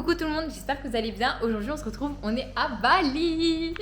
Coucou tout le monde, j'espère que vous allez bien. Aujourd'hui on se retrouve, on est à Bali.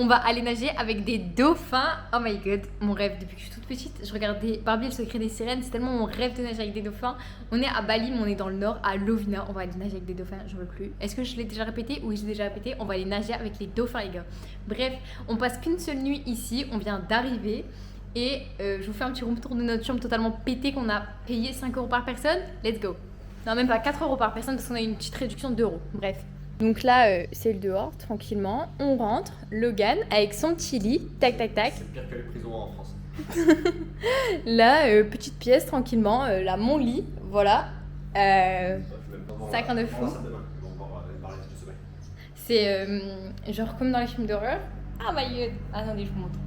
On va aller nager avec des dauphins. Oh my god, mon rêve depuis que je suis toute petite. Je regardais Barbie et le secret des sirènes. C'est tellement mon rêve de nager avec des dauphins. On est à Bali, mais on est dans le nord, à Lovina. On va aller nager avec des dauphins, j'en veux plus. Est-ce que je l'ai déjà répété? Oui, j'ai déjà répété. On va aller nager avec les dauphins, les gars. Bref, on passe qu'une seule nuit ici. On vient d'arriver. Et je vous fais un petit room tour de notre chambre totalement pété qu'on a payé 5 € par personne. Let's go. Non, même pas 4 € par personne parce qu'on a une petite réduction de €. Bref. Donc là, c'est le dehors, tranquillement. On rentre, Logan avec son petit lit, tac tac tac. C'est pire que les prisons en France. Là, petite pièce, tranquillement. Là, mon lit, voilà. Ça craint de fou. C'est genre comme dans les films d'horreur. Ah my god. Attendez, je vous montre.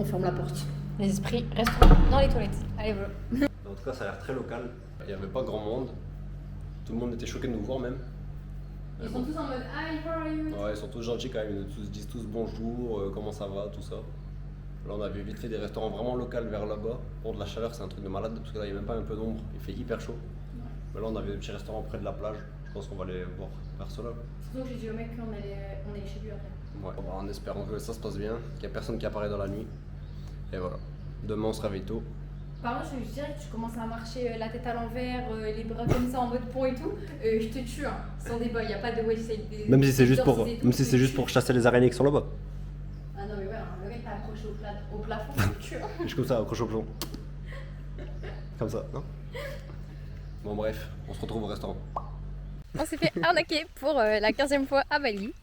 On ferme la porte. Les esprits resteront dans les toilettes. Allez, voilà. En tout cas, ça a l'air très local. Il n'y avait pas grand monde. Tout le monde était choqué de nous voir même. Ils sont tous en mode hi, how are you? Ouais, ils sont tous gentils quand même. Ils disent tous bonjour, comment ça va, tout ça. Là, on avait vite fait des restaurants vraiment locaux vers là-bas. Pour de la chaleur, c'est un truc de malade parce que là, il n'y a même pas un peu d'ombre. Il fait hyper chaud. Ouais. Mais là, on avait des petits restaurants près de la plage. Je pense qu'on va aller voir vers cela. Surtout que j'ai dit au mec qu'on allait chez lui après. Ouais, en espérant que ça se passe bien, qu'il n'y a personne qui apparaît dans la nuit. Et voilà. Demain, on se réveille tôt. Par contre, je te dirais que tu commences à marcher la tête à l'envers, les bras comme ça en mode pont et tout, je te tue, hein, sans débat, il n'y a pas de way safe. Même si c'est juste pour chasser les araignées qui sont là-bas. Ah non, mais ouais, hein, le mec t'a accroché au plafond, je te tue. Hein. Je suis comme ça, accroché au plafond. Comme ça, non? Bon, bref, on se retrouve au restaurant. On s'est fait arnaquer pour la 15e fois à Bali.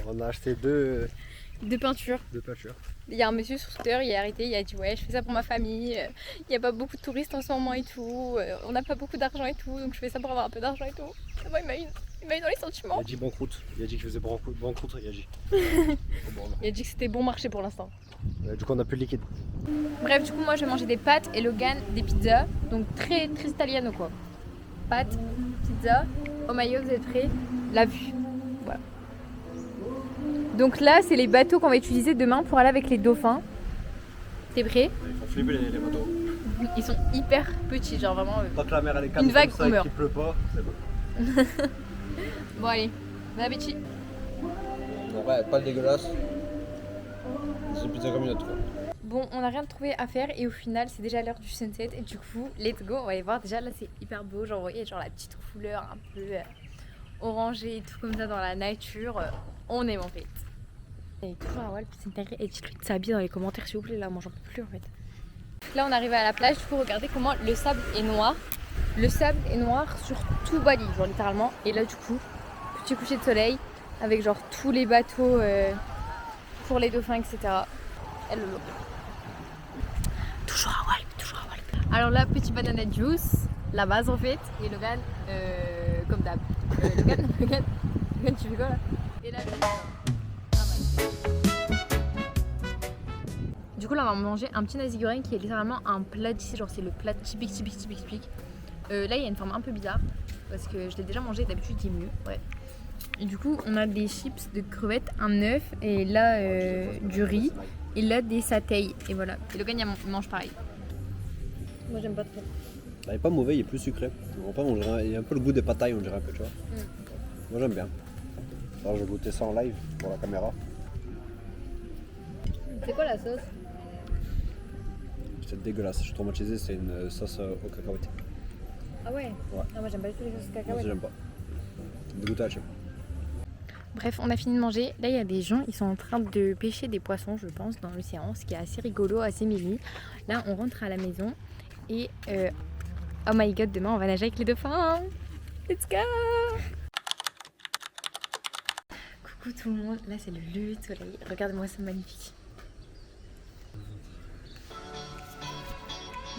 On a acheté deux peintures. Il y a un monsieur sur Twitter, il est arrêté, il a dit ouais, je fais ça pour ma famille, il n'y a pas beaucoup de touristes en ce moment et tout, on n'a pas beaucoup d'argent et tout, donc je fais ça pour avoir un peu d'argent et tout. Et moi, il m'a eu dans les sentiments. Il a dit banqueroute, il a dit qu'il faisait banqueroute, il a dit. Il a dit que c'était bon marché pour l'instant. Du coup, on n'a plus de liquide. Bref, du coup, moi je vais manger des pâtes et Logan des pizzas, donc très très italiano quoi. Pâtes, pizza, oh my god, vous êtes prêts? La vue. Voilà. Donc là, c'est les bateaux qu'on va utiliser demain pour aller avec les dauphins. T'es prêt? Ils font flipper les bateaux. Ils sont hyper petits, genre vraiment. Tant que la mer elle est calme, une vague, comme ça, on meurt. et qu'il pleut pas, c'est bon. Bon allez, bon appétit. Ouais, pas dégueulasse. C'est une pizza comme une autre. Bon, on n'a rien trouvé à faire et au final, c'est déjà l'heure du sunset et du coup, let's go. On va aller voir. Déjà là, c'est hyper beau. Genre, vous voyez, genre la petite couleur un peu orangée et tout comme ça dans la nature. On est en fait. Et toujours à Walt, c'est intégré. Et dites-lui de s'habiller dans les commentaires s'il vous plaît. Là, moi j'en peux plus en fait. Là, on arrive à la plage. Du coup, regardez comment le sable est noir. Le sable est noir sur tout Bali, genre littéralement. Et là, du coup, petit coucher de soleil avec genre tous les bateaux pour les dauphins, etc. Elle le toujours à Walp. Alors là, petit banana juice, la base en fait. Et Logan, comme d'hab. Logan, tu fais quoi là? Et là, du coup là on va manger un petit nasi goreng qui est littéralement un plat d'ici, genre c'est le plat typique. Là il y a une forme un peu bizarre parce que je l'ai déjà mangé, d'habitude il est mieux, ouais. Et du coup on a des chips de crevettes, un œuf et là du riz et là des satay et voilà. Et Logan il mange pareil. Moi j'aime pas trop. Il est pas mauvais, il est plus sucré. Il y a un peu le goût des patailles, on dirait un peu, tu vois. Moi j'aime bien. Alors je vais goûter ça en live pour la caméra. C'est quoi la sauce? C'est dégueulasse, je suis traumatisé, c'est une sauce aux cacahuètes. Ah ouais? Ouais. Ah, moi j'aime pas du tout les sauces Moi cacahuètes. aussi j'aime pas. Dégoûté à chien. Bref, on a fini de manger. Là, il y a des gens, ils sont en train de pêcher des poissons, je pense, dans l'océan, ce qui est assez rigolo, assez mimi. Là, on rentre à la maison et Oh my god, demain on va nager avec les dauphins. Let's go. Coucou tout le monde, là c'est le lever de soleil. Regardez-moi, c'est magnifique.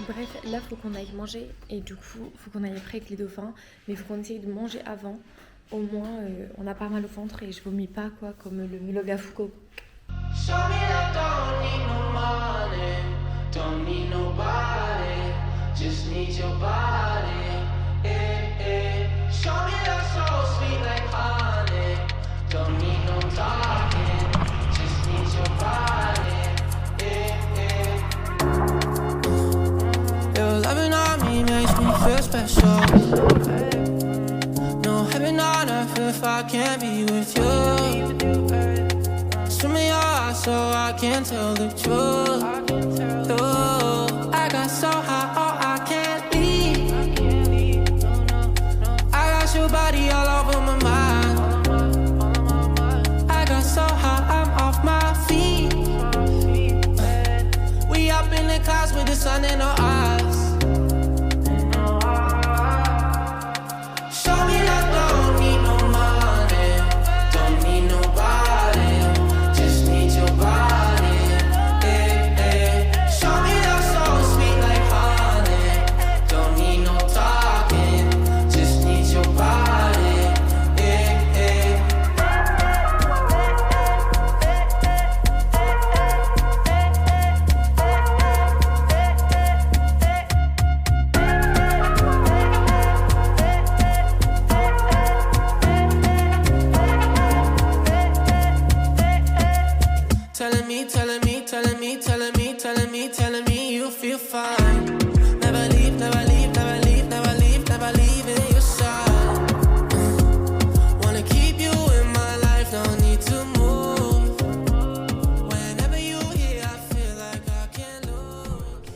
Bref, là faut qu'on aille manger et du coup faut qu'on aille après avec les dauphins. Mais il faut qu'on essaye de manger avant. Au moins on a pas mal au ventre et je vomis pas quoi, comme le vlog à Foucault. Show me that don't need no money, don't need nobody, just need your body. Show me that so sweet like honey, don't need no talking, just need your body. Your loving on me makes me feel special. No heaven on earth if I can't be with you. Show me your eyes so I can tell the truth. I got so high, oh I can't leave. I got your body all over my mind. I got so high, I'm off my feet. We up in the clouds with the sun in our eyes. Show me that don't need no money, don't need nobody. Telling me you feel fine. Never leave, never leave, never leave, never leave, never leave in your side. Wanna keep you in my life, don't need to move. Whenever you're here, I feel like I can't lose.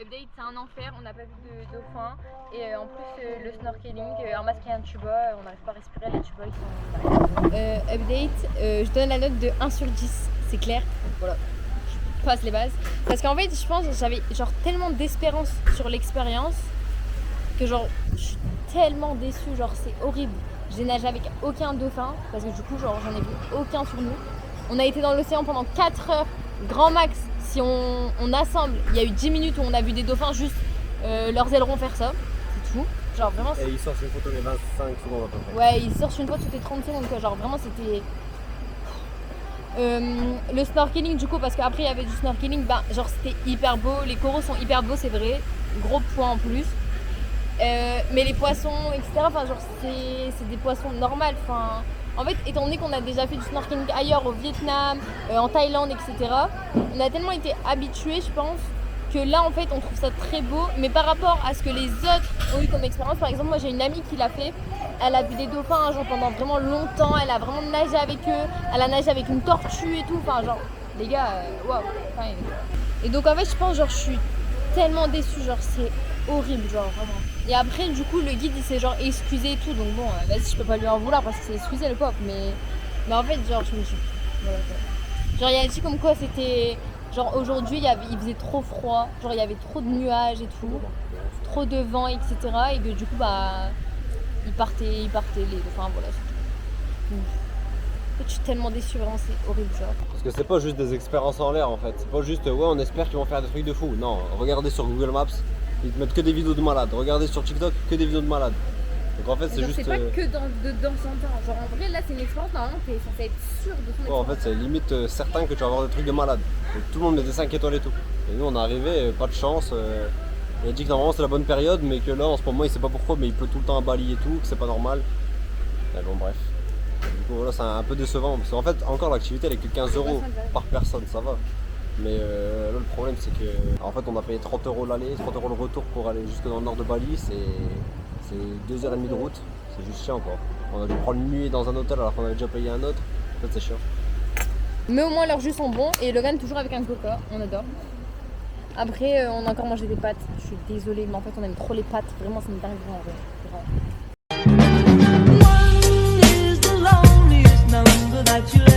Update, c'est un enfer, on n'a pas vu de dauphin. Et en plus, le snorkeling, un masque et un tuba, on n'arrive pas à respirer, les tubas ils sont... update, je donne la note de 1 sur 10, c'est clair. Voilà. Passe les bases parce qu'en fait je pense que j'avais genre tellement d'espérance sur l'expérience que genre je suis tellement déçue, genre c'est horrible. J'ai nagé avec aucun dauphin parce que du coup genre j'en ai vu aucun sur nous. On a été dans l'océan pendant 4 heures grand max. Si on assemble, il y a eu 10 minutes où on a vu des dauphins juste leurs ailerons faire ça, c'est tout. Genre vraiment et ils sortent une photo les 25 secondes à peu près. Ouais, ils sortent une fois toutes les 30 secondes quoi. Genre vraiment c'était le snorkeling du coup parce qu'après il y avait du snorkeling, bah genre c'était hyper beau, les coraux sont hyper beaux c'est vrai, gros point en plus, mais les poissons etc, enfin genre c'est des poissons normaux, enfin en fait étant donné qu'on a déjà fait du snorkeling ailleurs au Vietnam, en Thaïlande etc, on a tellement été habitués je pense que là en fait on trouve ça très beau, mais par rapport à ce que les autres ont eu comme expérience, par exemple moi j'ai une amie qui l'a fait, elle a vu des dauphins genre pendant vraiment longtemps, elle a vraiment nagé avec eux, elle a nagé avec une tortue et tout, enfin genre les gars waouh. Et donc en fait je pense genre je suis tellement déçue, genre c'est horrible genre vraiment. Et après du coup le guide il s'est genre excusé et tout, donc bon vas-y je peux pas lui en vouloir parce que c'est excusé le pauvre, mais en fait genre je me suis voilà, genre il a dit comme quoi c'était genre aujourd'hui il faisait trop froid, genre il y avait trop de nuages et tout, trop de vent etc, et que du coup bah il partait les dauphins, voilà c'est tout. En fait, je suis tellement déçue, vraiment c'est horrible genre. Parce que c'est pas juste des expériences en l'air en fait, c'est pas juste ouais on espère qu'ils vont faire des trucs de fou. Non, regardez sur Google Maps, ils te mettent que des vidéos de malades. Regardez sur TikTok, que des vidéos de malades. Donc en fait c'est juste... c'est pas que dans son temps, genre en vrai là c'est une expérience normalement t'es censé être sûr de ton expérience. Ouais, en fait c'est limite certain que tu vas avoir des trucs de malade. Donc, tout le monde met des 5 étoiles et tout. Et nous on est arrivé, pas de chance. Il a dit que normalement c'est la bonne période, mais que là en ce moment il sait pas pourquoi, mais il pleut tout le temps à Bali et tout, que c'est pas normal. Mais bon bref. Du coup voilà c'est un peu décevant, parce qu'en fait encore l'activité elle est que 15 € par personne, ça va. Mais là le problème c'est que en fait on a payé 30 € l'aller, 30 € le retour pour aller jusque dans le nord de Bali, c'est 2h30 de route, c'est juste chiant quoi. On a dû prendre une nuit dans un hôtel alors qu'on avait déjà payé un autre, en fait c'est chiant. Mais au moins leurs jus sont bons et Logan toujours avec un coca, on adore. Après on a encore mangé des pâtes, je suis désolée mais en fait on aime trop les pâtes, vraiment c'est une dinguerie en vrai. One is the loneliest number that you'll